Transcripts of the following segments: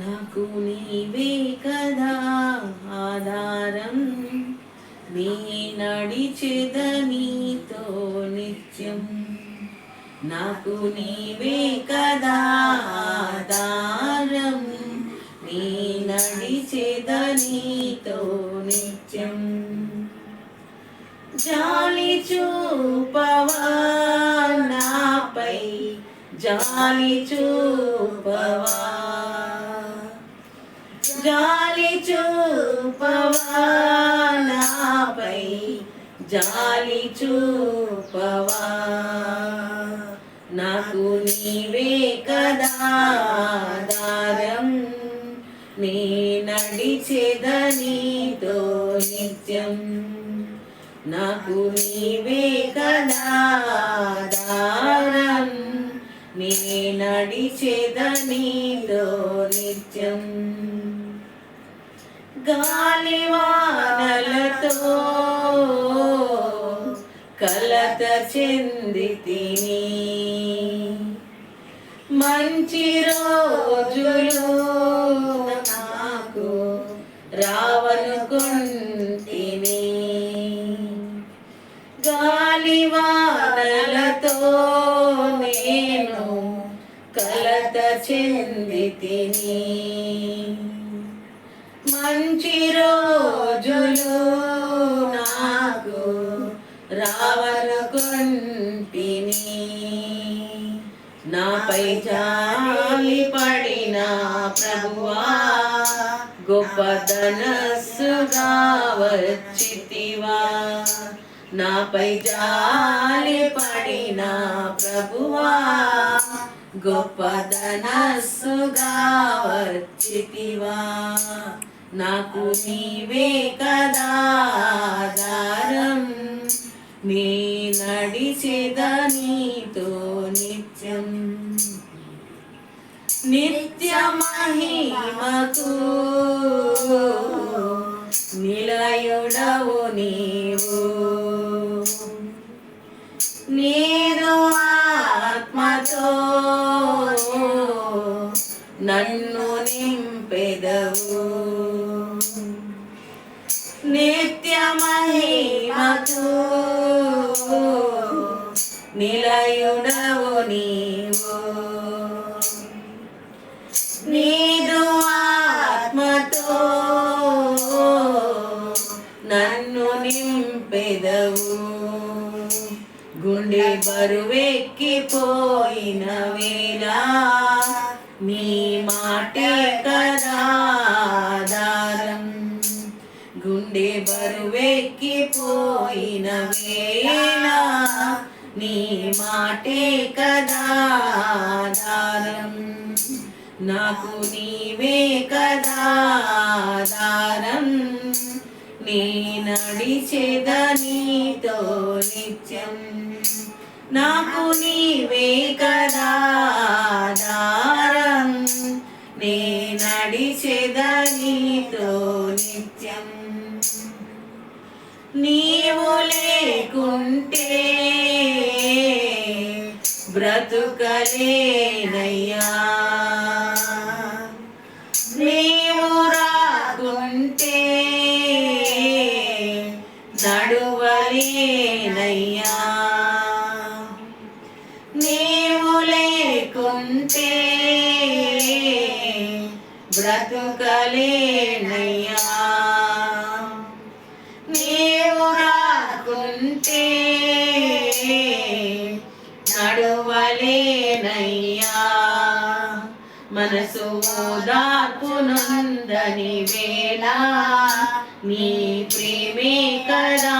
నాకు నీవే కదా ఆధారం, నీ నడిచెద నీతో నిత్యం. నాకు నీవే కదా ఆధారం, నీ నడిచెద నీతో నిత్యం. జాలి చూపవా నాపై, జాలి చూపవా, జాలి చూపవా నాపై, జాలి చూపవా. నాకు నీవే కదా ఆధారం, నీ నడిచెద నీతో నిత్యం. నాకు నీవే కదా ఆధారం, నీ నడిచెద నీతో నిత్యం. గాలివానలతో కలత చెందితిని, మంచి రోజులు నాకు రావనుకుంటిని. గాలివానలతో నేను కలత చెందితిని, మంచి రోజులు నాకు రావనుకుంటిని. నాపై జాలి పడిన ప్రభువా, గొప్ప ధనస్సుగా వచ్చితివా. నాపై జాలి పడిన ప్రభువా, గొప్ప ధనస్సుగా వచ్చితివా. నాకు నీవే కదా ఆధారం, నీ నడిచెద నీతో నిత్యం. నిత్య మహిమకు నిలయుడవు నీవు, నీదు ఆత్మతో నన్ను నింపెదవు. నిత్య మహిమకు నిలయుడవు నీవు, నీదు ఆత్మతో నన్ను నింపెదవు. గుండె బరువెక్కిపోయిన వేళ నీ మాటే కదా ఆధారం. గుండె బరువెక్కిపోయిన వేళ నీ మాటే కదా ఆధారం. నాకు నీవే కదా ఆధారం, నీ నడిచెద నీతో నిత్యం. నాకు నీవే కదా ఆధారం, నీ నడిచెద నీతో నిత్యం. నీవు లేకుంటే బ్రతుకలేనయ్యా, నీవు రాకుంటే నడువలేనయ్యా. నీవు లేకుంటే బ్రతుకలేనయ్యా, నీవు రాకుంటే నడువలేనయ్యా. మనసు ఓదార్పు నందని వేళ నీ ప్రేమే కదా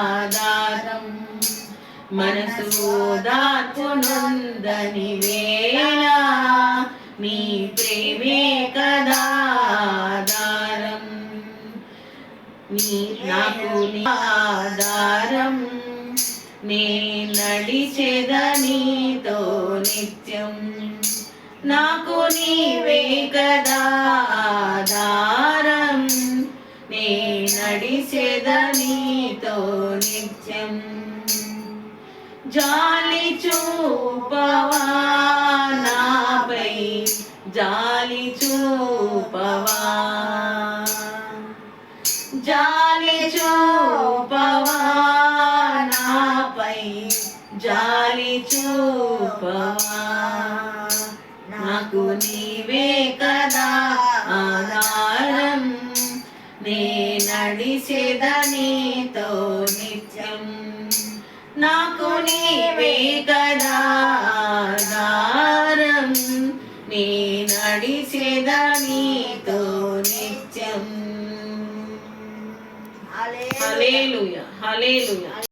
ఆధారం. మనసు ఓదార్పు నందని వేళ నీ ప్రేమే కదా ఆధారం. నాకు నీ ఆధారం, నీ నడిచెద నీతో నిత్యం. నాకు నీవే కదా ఆధారం, నీ నడిచెద నీతో నిత్యం. జాలి చూపవా నాపై, జాలి చూపవా జాలి చూపవా నాపై జాలి చూపవా నాకు నీవే కదా ఆధారం నే నడిచెద నీతో నిత్యం నాకు నీవే కదా ఆధారం నే నడిచెద నీతో నిత్యం హల్లెలూయా హల్లెలూయా